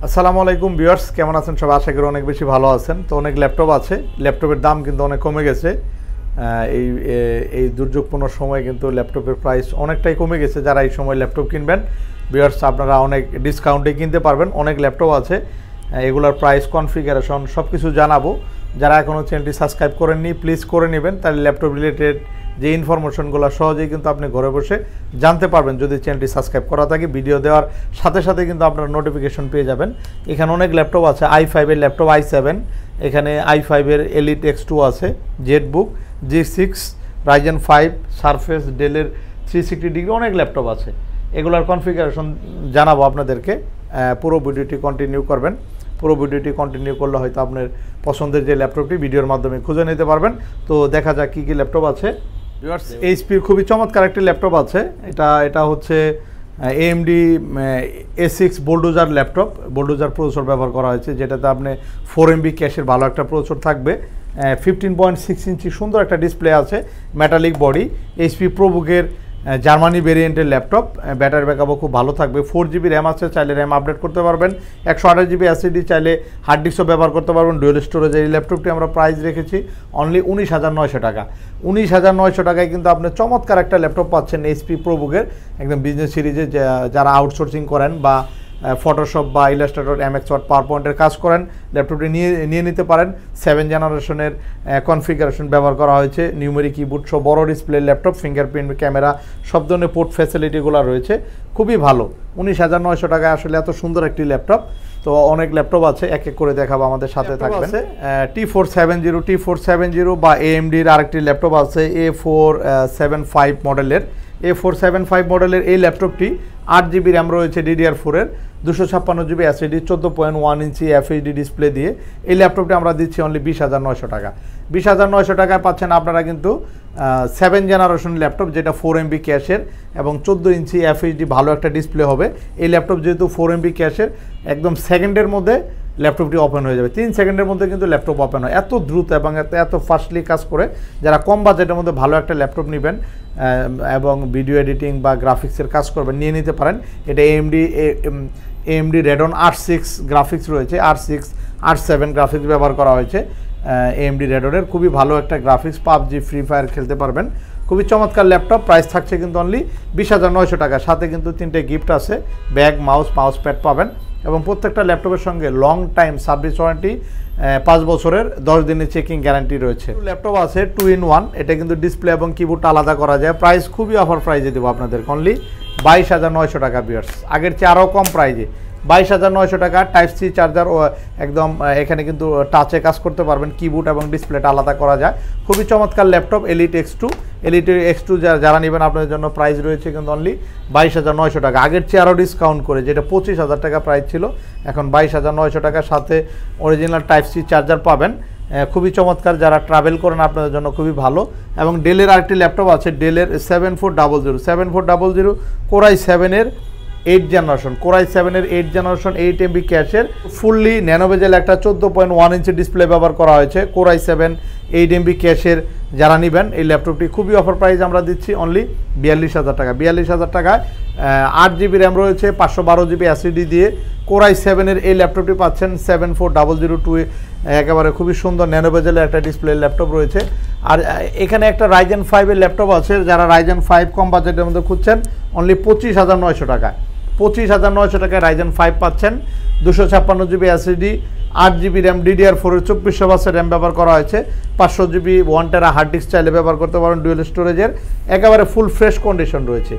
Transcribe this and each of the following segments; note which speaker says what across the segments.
Speaker 1: আসসালামু আলাইকুম ভিউয়ার্স, কেমন আছেন সবাই? আশা করি অনেক বেশি ভালো আছেন। তো অনেক ল্যাপটপ আছে, ল্যাপটপের দাম কিন্তু অনেক কমে গেছে। এই দুর্যোগপূর্ণ সময় কিন্তু ল্যাপটপের প্রাইস অনেকটাই কমে গেছে। যারা এই সময় ল্যাপটপ কিনবেন ভিউয়ার্স, আপনারা অনেক ডিসকাউন্টে কিনতে পারবেন। অনেক ল্যাপটপ আছে, এগুলোর প্রাইস, কনফিগারেশন সব কিছু জানাবো। যারা এখনও চ্যানেলটি সাবস্ক্রাইব করেননি প্লিজ করে নেবেন, তাহলে ল্যাপটপ রিলেটেড যে ইনফরমেশনগুলো সহজেই কিন্তু আপনি ঘরে বসে জানতে পারবেন যদি চ্যানেলটি সাবস্ক্রাইব করা থাকে। ভিডিও দেওয়ার সাথে সাথে কিন্তু আপনারা নোটিফিকেশন পেয়ে যাবেন। এখানে অনেক ল্যাপটপ আছে, i5 এর ল্যাপটপ, i7, এখানে i5 এর Elite X2 আছে, জেটবুক, G6, Ryzen 5, সারফেস, ডেলের 360 ডিগ্রি, অনেক ল্যাপটপ আছে। এগুলোর কনফিগারেশন জানাবো আপনাদেরকে। পুরো ভিডিওটি কন্টিনিউ করবেন। পুরো ভিডিওটি কন্টিনিউ করলে হয়তো আপনার পছন্দের যে ল্যাপটপটি ভিডিওর মাধ্যমে খুঁজে নিতে পারবেন। তো দেখা যাক কী কী ল্যাপটপ আছে। এইচপির খুবই চমৎকার একটি ল্যাপটপ আছে। এটা হচ্ছে AMD A6 Bulldozer laptop, Bulldozer processor ব্যবহার করা হয়েছে, যেটাতে আপনি 4 MB ক্যাশের ভালো একটা প্রসেসর থাকবে। 15.6 ইঞ্চি সুন্দর একটা ডিসপ্লে আছে, মেটালিক বডি। এইচপি প্রোবুকের জার্মানি ভেরিয়েন্টের ল্যাপটপ, ব্যাটারি ব্যাকআপও খুব ভালো থাকবে। 4GB র্যাম আছে, চাইলে র্যাম আপডেট করতে পারবেন। 128GB SSD, চাইলে হার্ড ডিস্কও ব্যবহার করতে পারবেন। Dual storage. এই ল্যাপটপটি আমরা প্রাইস রেখেছি অনলি 19,900 টাকা। 19,900 টাকায় কিন্তু আপনি চমৎকার একটা ল্যাপটপ পাচ্ছেন এইচপি প্রোবুকের, একদম বিজনেস সিরিজে। যারা আউটসোর্সিং করেন বা ফটোশপ বা ইলাস্ট্রেটর, MX ওয়ার্ড, পাওয়ার পয়েন্টের কাজ করেন, ল্যাপটপটি নিয়ে নিতে পারেন। 7 জেনারেশনের কনফিগারেশন ব্যবহার করা হয়েছে, নিউমেরিক কিবোর্ড সহ, বড় ডিসপ্লে ল্যাপটপ, ফিঙ্গারপ্রিন্ট ক্যামেরা, সব ধরনের পোর্ট ফ্যাসিলিটিগুলো রয়েছে। খুবই ভালো। 19,900 টাকায় আসলে এত সুন্দর একটি ল্যাপটপ। তো অনেক ল্যাপটপ আছে, এক এক করে দেখাবো, আমাদের সাথে থাকবেন। T470 বা AMDর আরেকটি ল্যাপটপ আছে, A475 মডেলের। A475 মডেলের এই ল্যাপটপটি 8GB র্যাম রয়েছে, DDR4 এর, 256GB SSD, 14.1 ইঞ্চি FHD ডিসপ্লে দিয়ে এই ল্যাপটপটি আমরা দিচ্ছি অনলি 20,900 টাকা। 20,900 টাকায় পাচ্ছেন আপনারা কিন্তু 7 জেনারেশন ল্যাপটপ, যেটা 4 MB ক্যাশের এবং 14 ইঞ্চি FHD ভালো একটা ডিসপ্লে হবে। এই ল্যাপটপ যেহেতু 4 MB ক্যাশের, একদম সেকেন্ডের মধ্যে ল্যাপটপটি ওপেন হয়ে যাবে। 3 সেকেন্ডের মধ্যে কিন্তু ল্যাপটপ ওপেন হয়, এত দ্রুত এবং এত ফাস্টলি কাজ করে। যারা কম বাজেটের মধ্যে ভালো একটা ল্যাপটপ নেবেন এবং ভিডিও এডিটিং বা গ্রাফিক্সের কাজ করবেন, নিয়ে নিতে পারেন। এটা AMD Radeon R6 গ্রাফিক্স রয়েছে, R6 R7 গ্রাফিক্স ব্যবহার করা হয়েছে AMD Radeon-এর। খুবই ভালো একটা গ্রাফিক্স, পাবজি, ফ্রি ফায়ার খেলতে পারবেন। খুবই চমৎকার ল্যাপটপ। প্রাইস থাকছে কিন্তু অনলি 20,900 টাকা। সাথে কিন্তু 3টে গিফট আছে, ব্যাগ, মাউস প্যাড পাবেন এবং প্রত্যেকটা ল্যাপটপের সঙ্গে লং টাইম সার্ভিস ওয়ারেন্টি, 5 বছরের 10 দিনের চেকিং গ্যারান্টি রয়েছে। ল্যাপটপ আছে 2-in-1, এটা কিন্তু ডিসপ্লে এবং কিবোর্ডটা আলাদা করা যায়। প্রাইস খুবই অফার প্রাইজে দেবো আপনাদের, অনলি 22,900 টাকা ভিউয়ার্স। আগের চেয়ে আরও কম প্রাইজে 22,900 টাকা। Type-C চার্জার ও একদম, এখানে কিন্তু টাচে কাজ করতে পারবেন, কিবোর্ড এবং ডিসপ্লেটা আলাদা করা যায়। খুবই চমৎকার ল্যাপটপ Elite X2 যারা নেবেন আপনাদের জন্য প্রাইস রয়েছে কিন্তু অনলি 22,900 টাকা। আগের চেয়ে আরও ডিসকাউন্ট করে, যেটা 25,000 টাকা প্রাইস ছিল, এখন 22,900 টাকার সাথে অরিজিনাল Type-C চার্জার পাবেন। খুবই চমৎকার, যারা ট্রাভেল করেন আপনাদের জন্য খুবই ভালো। এবং ডেলের আরেকটি ল্যাপটপ আছে, ডেলের 7400 Core i7-এর 8 generation, Core i7-এর 8 generation, 8 MB ক্যাশের, ফুললি ন্যানোবেজেল একটা 14.1 ইঞ্চি ডিসপ্লে ব্যবহার করা হয়েছে। Core i7 8 MB ক্যাশের যারা নেবেন, এই ল্যাপটপটি খুবই অফার প্রাইস আমরা দিচ্ছি অনলি 42,000 টাকা। 42,000 টাকায় 8GB র্যাম রয়েছে, 512GB SSD দিয়ে Core i7-এর এই ল্যাপটপটি পাচ্ছেন 7400 একেবারে খুবই সুন্দর ন্যানোবেজেলের একটা ডিসপ্লে ল্যাপটপ রয়েছে। আর এখানে একটা Ryzen 5-এর ল্যাপটপ আছে, যারা Ryzen 5 কম বাজেটের মধ্যে খুঁজছেন, অনলি 25,900 টাকায়। 25,900 টাকায় Ryzen 5 পাচ্ছেন, 256GB SSD, 8GB RAM, DDR4 এর 2400 র্যাম ব্যবহার করা হয়েছে, 500GB 1TB হার্ড ডিস্ক চাইলে ব্যবহার করতে পারেন, ডুয়েল স্টোরেজের। একেবারে ফুল ফ্রেশ কন্ডিশন রয়েছে,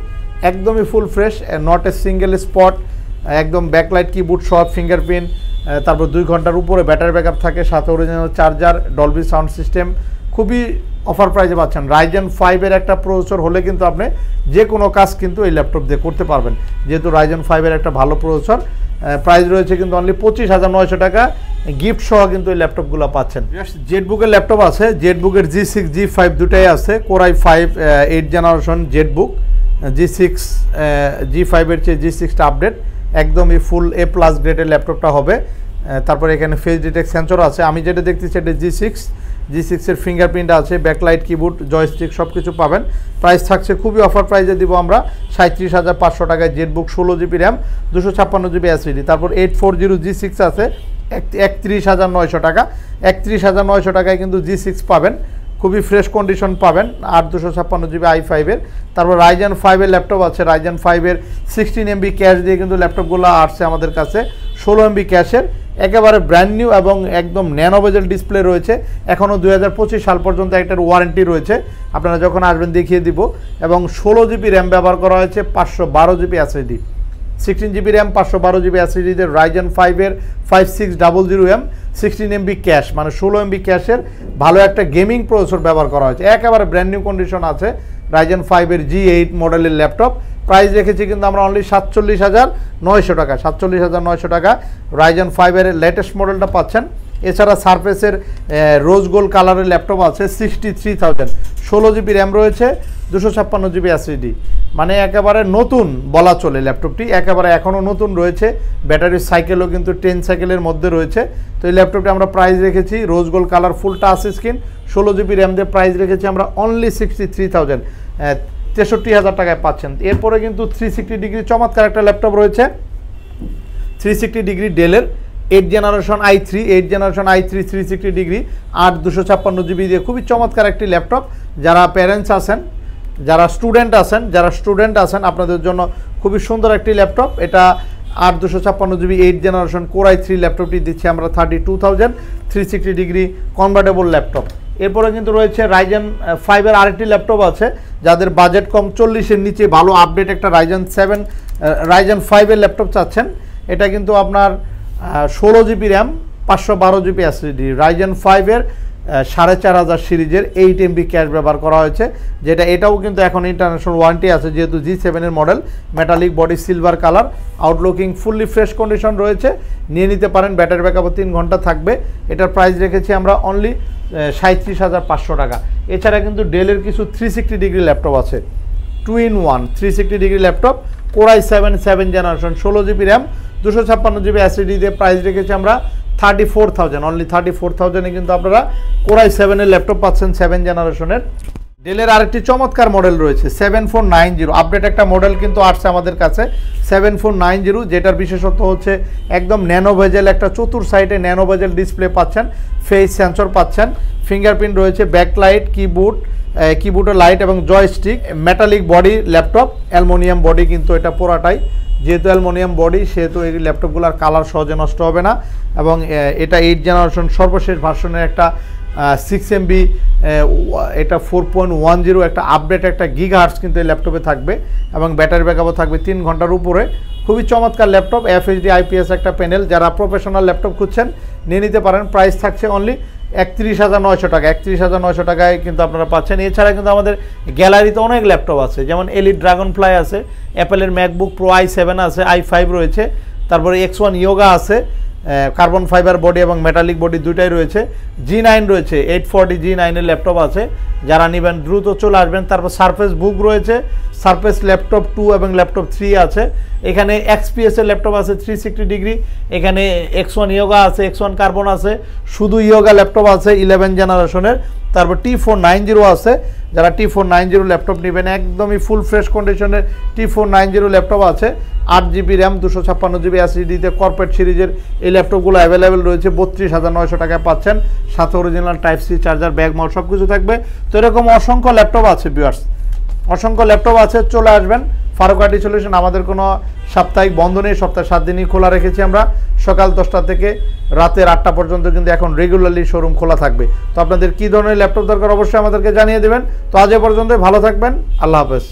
Speaker 1: একদমই full fresh, not a single spot, একদম ব্যাকলাইট, কিবোর্ড সব, ফিঙ্গারপ্রিন্ট, তারপর 2 ঘন্টার উপরে ব্যাটারি ব্যাকআপ থাকে, সাথে original charger, Dolby sound system. খুবই অফার প্রাইজে পাচ্ছেন। Ryzen 5-এর একটা প্রসেসর হলে কিন্তু আপনি যে কোনো কাজ কিন্তু এই ল্যাপটপ দিয়ে করতে পারবেন, যেহেতু Ryzen 5-এর একটা ভালো প্রসেসর। প্রাইস রয়েছে কিন্তু অনলি 25,900 টাকা। গিফট সহ কিন্তু এই ল্যাপটপগুলো পাচ্ছেন। জেটবুকের ল্যাপটপ আছে, জেটবুকের G6 G5 দুটাই আছে। Core i5 8 generation Jetbook, G6 G5-এর চেয়ে G6টা আপডেট, একদমই ফুল A+ গ্রেডের ল্যাপটপটা হবে। তারপরে এখানে ফেস ডিটেক্ট সেন্সর আছে। আমি যেটা দেখতেছি এটা G6 G6 এর ফিঙ্গারপ্রিন্ট আছে, ব্যাকলাইট, কিবোর্ড, জয়স্টিক সব কিছু পাবেন। প্রাইস থাকছে খুবই অফার প্রাইসে দিব আমরা 37,500 টাকায়। Jetbook 16 GB RAM 256 GB SSD। তারপর 840 G6 আছে 31,900 টাকা। 31,900 টাকায় কিন্তু G6 পাবেন, খুবই ফ্রেশ কন্ডিশন পাবেন। আর 256 GB i5 এর। তারপর Ryzen 5 এর ল্যাপটপ আছে, Ryzen 5 এর 16 MB ক্যাশ দিয়ে কিন্তু ল্যাপটপগুলো আসছে আমাদের কাছে, 16 MB ক্যাশের, একেবারে ব্র্যান্ড নিউ এবং একদম ন্যানো বেজেল ডিসপ্লে রয়েছে। এখনও 2025 সাল পর্যন্ত একটার ওয়ারেন্টি রয়েছে, আপনারা যখন আসবেন দেখিয়ে দিব। এবং 16 GB র্যাম ব্যবহার করা হয়েছে, 512 GB SSD, 16 GB RAM 512 GB SSD তে Ryzen 5 এর 5600M 16 MB ক্যাশ, মানে 16 MB ক্যাশের ভালো একটা গেমিং প্রসেসর ব্যবহার করা হয়েছে, একেবারে ব্র্যান্ড নিউ কন্ডিশন আছে। Ryzen 5 এর G8 মডেলের ল্যাপটপ, প্রাইস রেখেছি কিন্তু আমরা অনলি 47,900 টাকা। 47,900 টাকা Ryzen 5 এর লেটেস্ট মডেলটা পাচ্ছেন। এছাড়া সারফেসের রোজ গোল্ড কালারের ল্যাপটপ আছে 63,000, 16 GB র্যাম রয়েছে, 256 GB SSD, মানে একেবারে নতুন বলা চলে ল্যাপটপটি, একেবারে এখনও নতুন রয়েছে। ব্যাটারির সাইকেলও কিন্তু 10 সাইকেলের মধ্যে রয়েছে। তো এই ল্যাপটপটি আমরা প্রাইস রেখেছি রোজ গোল্ড কালার ফুল টাচ স্ক্রিন 16 GB র্যাম দিয়ে প্রাইস রেখেছি আমরা অনলি 63,000, 63,000 টাকায় পাচ্ছেন। এরপরে কিন্তু 360 ডিগ্রি চমৎকার একটা ল্যাপটপ রয়েছে, 360 ডিগ্রি ডেলের 8 জেনারেশন i3 360 ডিগ্রি 256 GB দিয়ে খুবই চমৎকার একটি ল্যাপটপ। যারা প্যারেন্টস আছেন, যারা স্টুডেন্ট আছেন আপনাদের জন্য খুবই সুন্দর একটি ল্যাপটপ। এটা 256 GB 8 জেনারেশন Core i3 ল্যাপটপটি দিচ্ছি আমরা 32,000, 360 ডিগ্রি কনভার্টেবল ল্যাপটপ। এরপরে কিন্তু রয়েছে Ryzen 5 এর আরেকটি ল্যাপটপ আছে, যাদের বাজেট কম 40-এর নিচে ভালো আপডেট একটা Ryzen 5 এর ল্যাপটপ চাচ্ছেন। এটা কিন্তু আপনার 16 GB RAM 512 GB SSD, Ryzen 5 এর 4500 সিরিজের 8 MB ক্যাশ ব্যবহার করা হয়েছে, যেটা এটাও কিন্তু এখন ইন্টারন্যাশনাল ওয়ারেন্টি আছে, যেহেতু G7 এর model, metallic body, silver colour, আউটলুকিং fully fresh condition রয়েছে, নিয়ে নিতে পারেন। ব্যাটারি ব্যাকআপও 3 ঘন্টা থাকবে। এটার প্রাইস রেখেছি আমরা অনলি 37,500 টাকা। এছাড়া কিন্তু ডেলের কিছু 360 ডিগ্রি ল্যাপটপ আছে, 2-in-1 360 degree laptop Core i7 7 generation 16 GB RAM 256 GB SSD দিয়ে প্রাইস রেখেছি আমরা 34,000, অনলি 34,000-এ কিন্তু আপনারা Core i7 এর ল্যাপটপ পাচ্ছেন 7 জেনারেশনের। ডেলের আরেকটি চমৎকার মডেল রয়েছে 7490, আপডেট একটা মডেল কিন্তু আসছে আমাদের কাছে 7490, যেটার বিশেষত্ব হচ্ছে একদম ন্যানো বেজেল, একটা চতুর সাইডে ন্যানো বেজেল ডিসপ্লে পাচ্ছেন, ফেস সেন্সর পাচ্ছেন, ফিঙ্গারপ্রিন্ট রয়েছে, ব্যাকলাইট, কিবোর্ডের লাইট এবং joystick, metallic body laptop, aluminium body কিন্তু এটা পুরাটাই, যেহেতু অ্যালুমিনিয়াম বডি সেহেতু এই ল্যাপটপগুলোর কালার সহজে নষ্ট হবে না। এবং এটা 8 জেনারেশন সর্বশেষ ভার্সনের একটা 6 MB, এটা 4.10 একটা আপডেট একটা গিগাহার্টজ কিন্তু এই ল্যাপটপে থাকবে, এবং ব্যাটারি ব্যাকআপও থাকবে 3 ঘন্টার উপরে। খুবই চমৎকার ল্যাপটপ, FHD IPS একটা প্যানেল, যারা প্রফেশনাল ল্যাপটপ খুঁজছেন নিয়ে নিতে পারেন। প্রাইস থাকছে অনলি 31,900 টাকা, 31,900 টাকায় কিন্তু আপনারা পাচ্ছেন। এছাড়া কিন্তু আমাদের গ্যালারিতে অনেক ল্যাপটপ আছে, যেমন এলিট ড্রাগনফ্লাই আছে, অ্যাপেলের ম্যাকবুক প্রো i7 আছে, i5 রয়েছে, তারপরে X1 ইয়োগা আছে, কার্বন ফাইবার বডি এবং মেটালিক বডি দুইটাই রয়েছে, G9 রয়েছে, 840 G9 এর ল্যাপটপ আছে, যারা নেবেন দ্রুত চলে আসবেন। তারপর সারফেস বুক রয়েছে, সারফেস ল্যাপটপ 2 এবং ল্যাপটপ 3 আছে, এখানে XPS এর ল্যাপটপ আছে 360 ডিগ্রি, এখানে X1 ইয়োগা আছে, X1 কার্বন আছে, শুধু ইয়োগা ল্যাপটপ আছে 11 জেনারেশনের, তারপর T490 আছে, যারা T490 ল্যাপটপ নেবেন একদমই ফুল ফ্রেশ কন্ডিশনের T490 ল্যাপটপ আছে, 8 GB র্যাম 256 GB SSD তে কর্পোরেট সিরিজের এই ল্যাপটপগুলো অ্যাভেলেবেল রয়েছে, 32,900 টাকায় পাচ্ছেন, সাথে original type C charger, bag মাউন্ট সব কিছু থাকবে। তো এরকম অসংখ্য ল্যাপটপ আছে ভিউয়ার্স, অসংখ্য ল্যাপটপ আছে, চলে আসবেন। ফারুক আইটি সলিউশন আমাদের কোনো সাপ্তাহিক বন্ধ নেই, সপ্তাহে 7 দিনই খোলা রেখেছি আমরা, সকাল 10টা থেকে রাতের 8টা পর্যন্ত কিন্তু এখন রেগুলারলি শোরুম খোলা থাকবে। তো আপনাদের কী ধরনের ল্যাপটপ দরকার অবশ্যই আমাদেরকে জানিয়ে দেবেন। তো আজ এ পর্যন্ত, ভালো থাকবেন, আল্লাহ হাফেজ।